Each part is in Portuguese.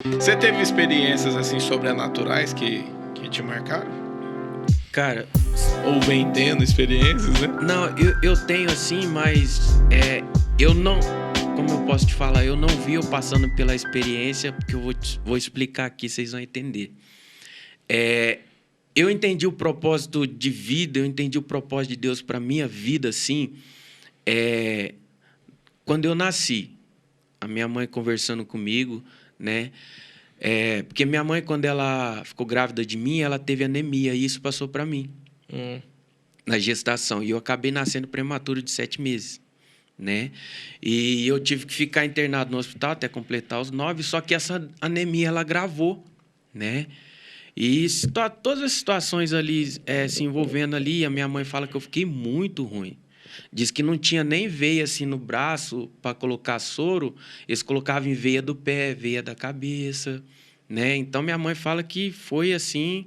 Você teve experiências assim sobrenaturais que te marcaram? Cara, Ou vem tendo experiências, né? não, eu tenho assim, mas eu não. Como eu posso te falar, eu não vi eu passando pela experiência, porque eu vou explicar aqui, vocês vão entender. Eu entendi o propósito de vida, eu entendi o propósito de Deus para minha vida, assim, quando eu nasci. A minha mãe conversando comigo, né? Porque minha mãe, quando ela ficou grávida de mim, ela teve anemia e isso passou para mim na gestação. E eu acabei nascendo prematuro de 7 meses, né? E eu tive que ficar internado no hospital até completar os 9, só que essa anemia, ela agravou, né? E todas as situações ali se envolvendo ali, a minha mãe fala que eu fiquei muito ruim. Diz que não tinha nem veia assim no braço para colocar soro, eles colocavam em veia do pé, veia da cabeça, né? Então minha mãe fala que foi assim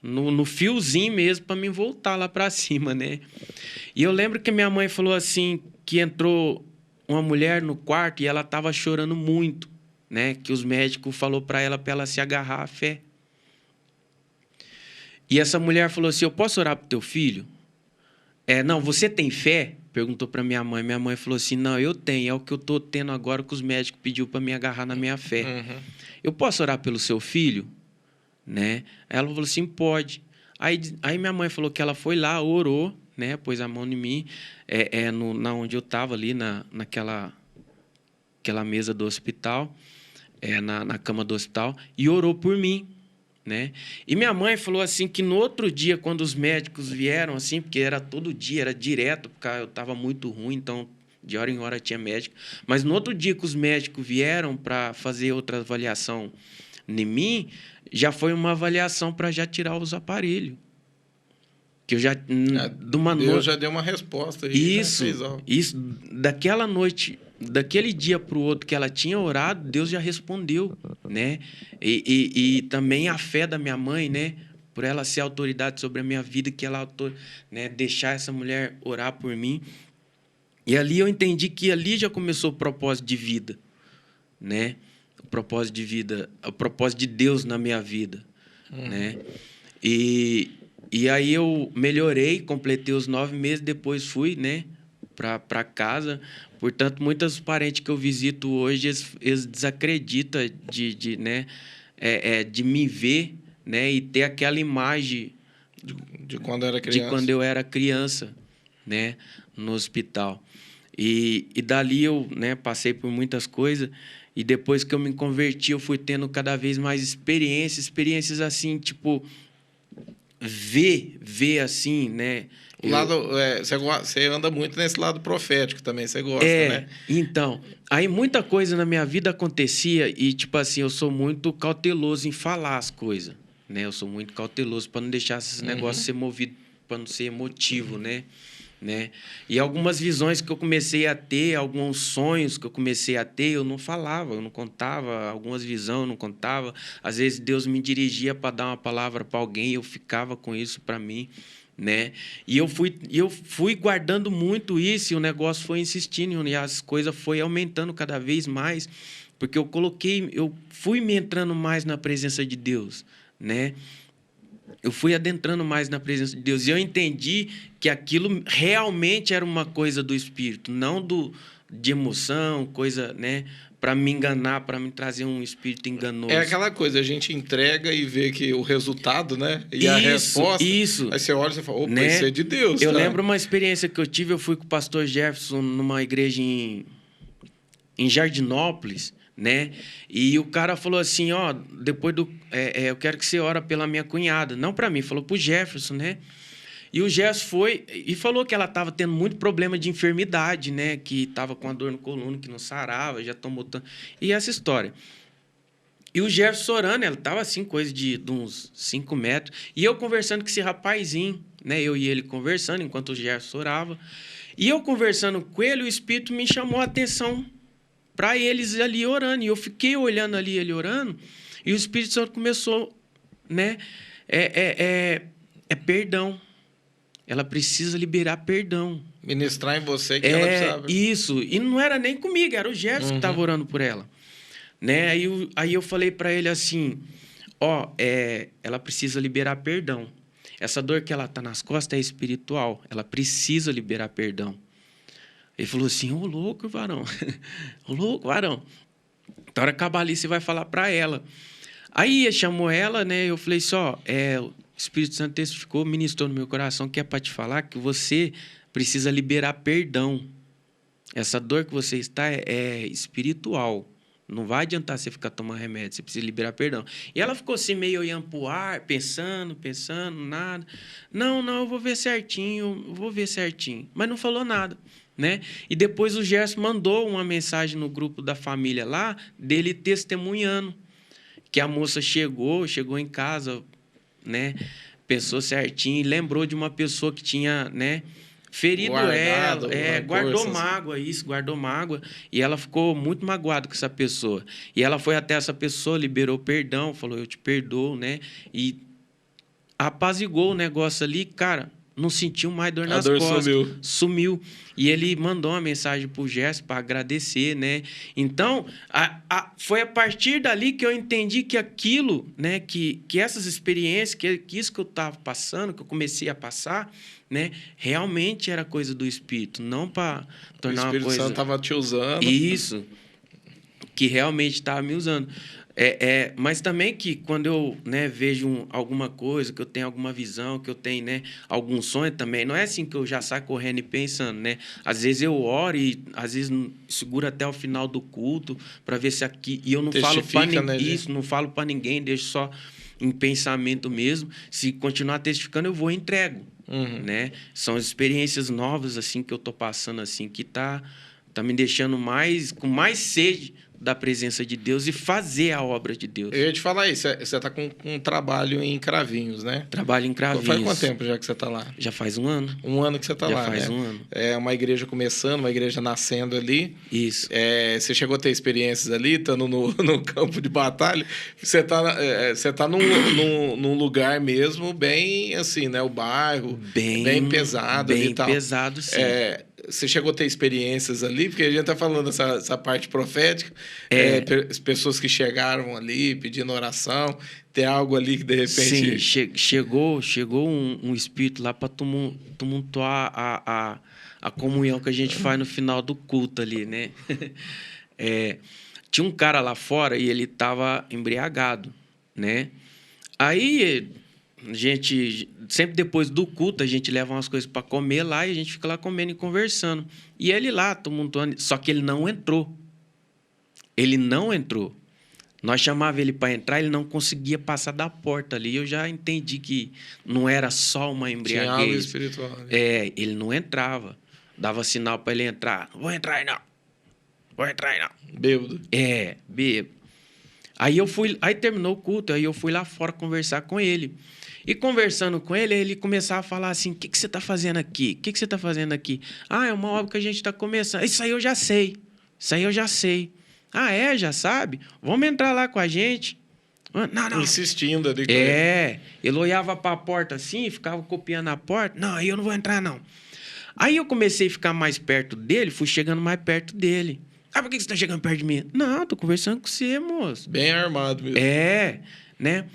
no fiozinho mesmo para me voltar lá para cima, né? E eu lembro que minha mãe falou assim que entrou uma mulher no quarto e ela estava chorando muito, né? Que os médicos falou para ela se agarrar à fé. E essa mulher falou assim: "Eu posso orar pro teu filho?" Não, você tem fé? Perguntou para minha mãe. Minha mãe falou assim: "Não, eu tenho. É o que eu estou tendo agora que os médicos pediu para me agarrar na minha fé. Eu posso orar pelo seu filho?" Né? Ela falou assim: "Pode." Aí minha mãe falou que ela foi lá, orou, né? Pôs a mão em mim, na onde eu estava ali, naquela mesa do hospital, na cama do hospital, e orou por mim. Né? E minha mãe falou assim que no outro dia, quando os médicos vieram, assim, porque era todo dia, era direto, porque eu estava muito ruim, então de hora em hora tinha médico. Mas no outro dia que os médicos vieram para fazer outra avaliação em mim, já foi uma avaliação para já tirar os aparelhos. Que eu já. De uma Deus noite. já deu uma resposta aí, já fez, ó. Isso, daquela noite, daquele dia para o outro que ela tinha orado, Deus já respondeu, né? E também a fé da minha mãe, né? Por ela ser autoridade sobre a minha vida, que ela, né, deixar essa mulher orar por mim. E ali eu entendi que ali já começou o propósito de vida, né? O propósito de vida, o propósito de Deus na minha vida, né? E aí eu melhorei, completei os 9 meses, depois fui, né, para casa. Portanto, muitos parentes que eu visito hoje, eles desacreditam né, de me ver, né, e ter aquela imagem De quando era de criança. quando eu era criança, né, no hospital. E dali eu, né, passei por muitas coisas. E depois que eu me converti, eu fui tendo cada vez mais experiências assim, tipo, ver assim, né? O lado, você anda muito nesse lado profético também, você gosta, né? Então, aí muita coisa na minha vida acontecia e, tipo assim, eu sou muito cauteloso em falar as coisas, né? Eu sou muito cauteloso para não deixar esses negócios ser movido, para não ser emotivo, né? E algumas visões que eu comecei a ter, alguns sonhos que eu comecei a ter, eu não falava, eu não contava, algumas visões eu não contava. Às vezes Deus me dirigia para dar uma palavra para alguém e eu ficava com isso para mim, né? E eu fui guardando muito isso e o negócio foi insistindo e as coisas foi aumentando cada vez mais, porque eu fui me entrando mais na presença de Deus, né? Eu fui adentrando mais na presença de Deus e eu entendi que aquilo realmente era uma coisa do Espírito, não de emoção, coisa, né, para me enganar, para me trazer um espírito enganoso. É aquela coisa, a gente entrega e vê que o resultado, né? E a resposta. Isso. Aí você olha e fala, opa, né? isso é de Deus. Eu tá? lembro uma experiência que eu tive, eu fui com o pastor Jefferson numa igreja em Jardinópolis, né? E o cara falou assim, ó, depois eu quero que você ora pela minha cunhada. Não para mim, falou pro Jefferson, né? E o Jefferson foi e falou que ela estava tendo muito problema de enfermidade, né? Que estava com a dor no coluna, que não sarava, já tomou tanto... E essa história. E o Jefferson orando, ela estava assim, coisa de uns 5 metros. E eu conversando com esse rapazinho, né? Eu e ele conversando enquanto o Jefferson orava. E eu conversando com ele, o Espírito me chamou a atenção para eles ali orando. E eu fiquei olhando ali ele orando, e o Espírito Santo começou, né? Perdão. Ela precisa liberar perdão. Ministrar em você que ela precisava. Isso. E não era nem comigo, era o Jefferson que estava orando por ela. né? Aí eu falei para ele assim, ela precisa liberar perdão. Essa dor que ela tá nas costas é espiritual, ela precisa liberar perdão. Ele falou assim, ô louco, varão, ô louco, varão. Na hora que acabar ali, você vai falar para ela. Aí chamou ela, né? Eu falei assim, o Espírito Santo testificou, ministrou no meu coração, que é para te falar que você precisa liberar perdão. Essa dor que você está é espiritual. Não vai adiantar você ficar tomando remédio, você precisa liberar perdão. E ela ficou assim, meio olhando pro ar, pensando, nada. Não, eu vou ver certinho, Mas não falou nada, né? E depois o Gerson mandou uma mensagem no grupo da família lá, dele testemunhando que a moça chegou em casa, né? Pensou certinho e lembrou de uma pessoa que tinha, né? Ferido ela, guardou mágoa, e ela ficou muito magoada com essa pessoa. E ela foi até essa pessoa, liberou perdão, falou, eu te perdoo, né? E apazigou o negócio ali, cara, não sentiu mais dor nas costas. Sumiu. E ele mandou uma mensagem pro Gerson para agradecer, né? Então, foi a partir dali que eu entendi que aquilo, né? Que essas experiências, que isso que eu estava passando, que eu comecei a passar, né? Realmente era coisa do Espírito, não para tornar uma coisa... O Espírito Santo estava te usando. Isso, que realmente estava me usando. Mas também que quando eu, né, vejo alguma coisa, que eu tenho alguma visão, que eu tenho, né, algum sonho também, não é assim que eu já saio correndo e pensando, né? Às vezes eu oro e às vezes seguro até o final do culto para ver se aqui... E eu não falo para ninguém, não falo para ninguém, deixo só em pensamento mesmo. Se continuar testificando, eu vou e entrego. Né? São experiências novas assim que eu tô passando assim que tá me deixando com mais sede da presença de Deus e fazer a obra de Deus. Eu ia te falar isso, você tá com um trabalho em Cravinhos, né? Trabalho em Cravinhos. Faz quanto tempo já que você tá lá? Já faz um ano. Um ano que você tá lá, Já faz né? um ano. É uma igreja começando, uma igreja nascendo ali. Isso. Você chegou a ter experiências ali, estando no campo de batalha. Você tá num lugar mesmo bem assim, né? O bairro, bem pesado ali e tal. Bem pesado, sim. Você chegou a ter experiências ali? Porque a gente está falando essa parte profética. Pessoas que chegaram ali pedindo oração. Tem algo ali que, de repente... Sim, chegou um espírito lá para tumultuar a comunhão que a gente faz no final do culto ali, né? Tinha um cara lá fora e ele estava embriagado, né? Aí... A gente, sempre depois do culto, a gente leva umas coisas para comer lá e a gente fica lá comendo e conversando. E ele lá, tumultuando, só que ele não entrou. Nós chamava ele para entrar, ele não conseguia passar da porta ali. Eu já entendi que não era só uma embriaguez. Tinha algo espiritual. Né? Ele não entrava. Dava sinal para ele entrar. Não vou entrar aí, não. Bêbado. Bêbado. Aí terminou o culto, aí eu fui lá fora conversar com ele. E conversando com ele, ele começava a falar assim, o que você está fazendo aqui? O que você está fazendo aqui? É uma obra que a gente está começando. Isso aí eu já sei. Já sabe? Vamos entrar lá com a gente. Não. Insistindo ali com ele. Ele olhava para a porta assim, ficava copiando a porta. Não, aí eu não vou entrar, não. Aí eu comecei a ficar mais perto dele, fui chegando mais perto dele. Por que você está chegando perto de mim? Não, tô conversando com você, moço. Bem armado mesmo. Né?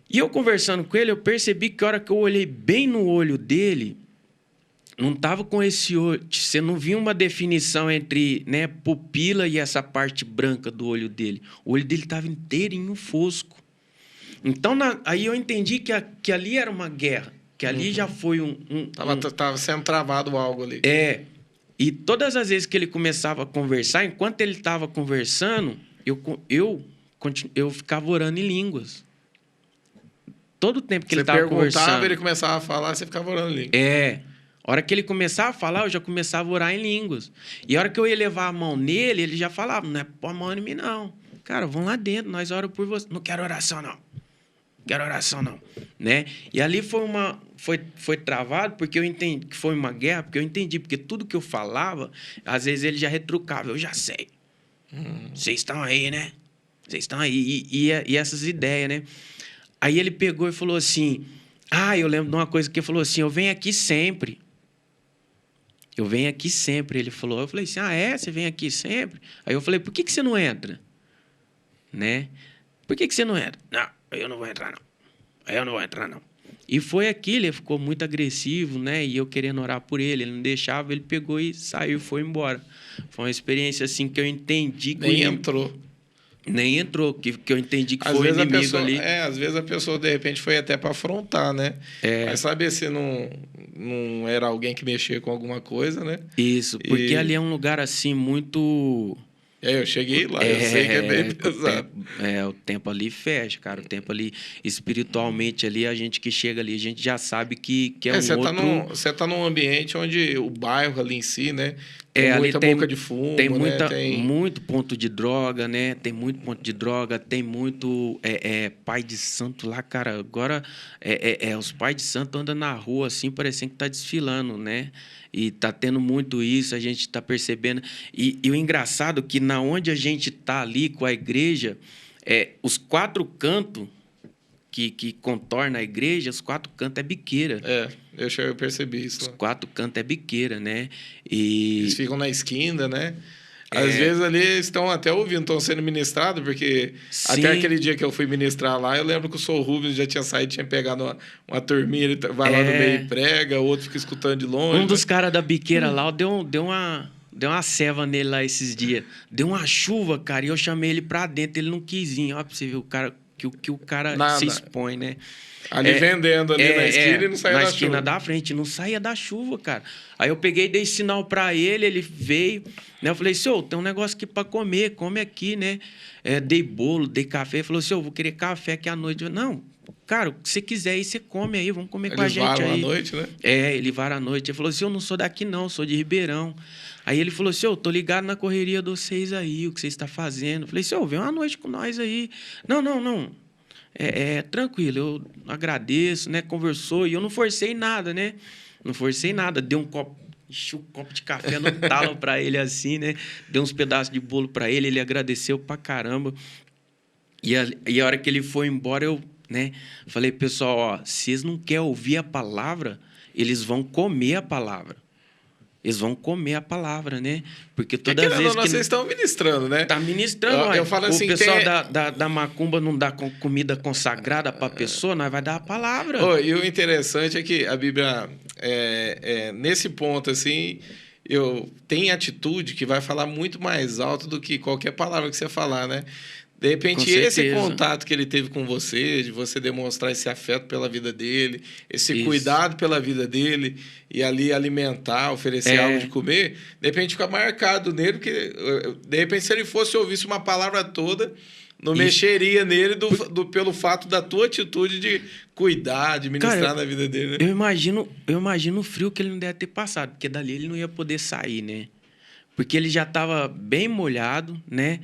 E eu conversando com ele, eu percebi que a hora que eu olhei bem no olho dele, não estava com esse olho. Você não via uma definição entre, né, pupila e essa parte branca do olho dele. O olho dele estava inteirinho fosco. Então, aí eu entendi que ali era uma guerra. Que ali já foi Tava sendo travado algo ali. E todas as vezes que ele começava a conversar, enquanto ele estava conversando, eu ficava orando em línguas. Todo o tempo que ele estava conversando... Ele começava a falar, você ficava orando em línguas. A hora que ele começava a falar, eu já começava a orar em línguas. E a hora que eu ia levar a mão nele, ele já falava, não é pôr a mão em mim, não. Cara, vão lá dentro, nós oramos por você. Não quero oração, não. Né? E ali foi travado porque eu entendi que foi uma guerra, porque eu entendi, porque tudo que eu falava, às vezes ele já retrucava, eu já sei. Vocês estão aí, né? Vocês estão aí. E essas ideias, né? Aí ele pegou e falou assim, eu lembro de uma coisa que ele falou assim, eu venho aqui sempre. Ele falou, eu falei assim, você vem aqui sempre? Aí eu falei, por que você não entra? né? Por que você não entra? Não, eu não vou entrar, não. Eu não vou entrar, não. E foi aquilo, ele ficou muito agressivo, né? E eu querendo orar por ele, ele não deixava, ele pegou e saiu, foi embora. Foi uma experiência assim que eu entendi que nem entrou, que eu entendi que foi o inimigo ali. Às vezes a pessoa, de repente, foi até para afrontar, né? Mas saber se não era alguém que mexia com alguma coisa, né? Isso, porque ali é um lugar assim muito... eu cheguei lá, eu sei que é bem pesado. O tempo ali fecha, cara. O tempo ali, espiritualmente ali, a gente que chega ali, a gente já sabe que é um Você tá num ambiente onde o bairro ali em si, né? Tem muita boca de fumo, tem né? muito ponto de droga, né? Tem muito ponto de droga, tem muito pai de santo lá, cara. Agora, os pais de santo andam na rua, assim, parecendo que tá desfilando, né? E tá tendo muito isso, a gente tá percebendo. E o engraçado é que na onde a gente tá ali com a igreja, os 4 cantos que contorna a igreja, os 4 cantos é biqueira. Eu percebi isso. Os 4 cantos é biqueira, né? E... Eles ficam na esquina, né? Às vezes ali estão até ouvindo, estão sendo ministrados, porque até aquele dia que eu fui ministrar lá, eu lembro que o Sou Rubens já tinha saído, tinha pegado uma turminha, ele vai lá no meio e prega, o outro fica escutando de longe. Um dos caras da biqueira lá deu uma ceva nele lá esses dias. Deu uma chuva, cara, e eu chamei ele pra dentro, ele não quis ir. Ó, pra você ver o cara, que o cara se expõe, né? Ali vendendo ali na esquina e não saía da chuva. Na esquina da frente, não saía da chuva, cara. Aí eu peguei e dei sinal pra ele, ele veio, né? Eu falei, senhor, tem um negócio aqui pra comer, come aqui, né? Dei bolo, dei café. Ele falou, senhor, vou querer café aqui à noite. Eu, não, cara, o que você quiser aí, você come aí, vamos comer com a gente aí. Eles varam à noite, né? Ele vara à noite. Ele falou assim, eu não sou daqui não, sou de Ribeirão. Aí ele falou assim, eu tô ligado na correria de vocês aí, o que vocês estão fazendo. Eu falei, senhor, vem uma noite com nós aí. Não. Tranquilo, eu agradeço, né? Conversou e eu não forcei nada, né? Não forcei nada. Dei um copo, enchi um copo de café no talo para ele assim, né? Dei uns pedaços de bolo para ele, ele agradeceu pra caramba. E a hora que ele foi embora, eu, né? Falei, pessoal, ó, se eles não querem ouvir a palavra, eles vão comer a palavra. Eles vão comer a palavra, né? Porque toda vez que... Vocês estão ministrando, né? Tá ministrando, eu falo assim, o pessoal da macumba não dá comida consagrada para a pessoa, nós vai dar a palavra. E o interessante é que a Bíblia, nesse ponto, assim, tem atitude que vai falar muito mais alto do que qualquer palavra que você falar, né? De repente, esse contato que ele teve com você, de você demonstrar esse afeto pela vida dele, esse cuidado pela vida dele, e ali alimentar, oferecer algo de comer, de repente fica marcado nele, porque, de repente, se ele fosse ouvisse uma palavra toda, não mexeria nele pelo fato da tua atitude de cuidar, de ministrar na vida dele. Né? Eu imagino o frio que ele não deve ter passado, porque dali ele não ia poder sair, né? Porque ele já estava bem molhado, né?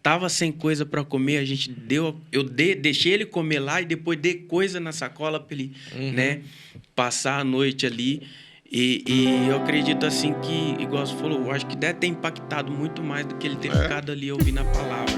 Tava sem coisa para comer, eu deixei ele comer lá e depois dei coisa na sacola para ele, né, passar a noite ali. E eu acredito assim que, igual você falou, eu acho que deve ter impactado muito mais do que ele ter ficado ali ouvindo a palavra.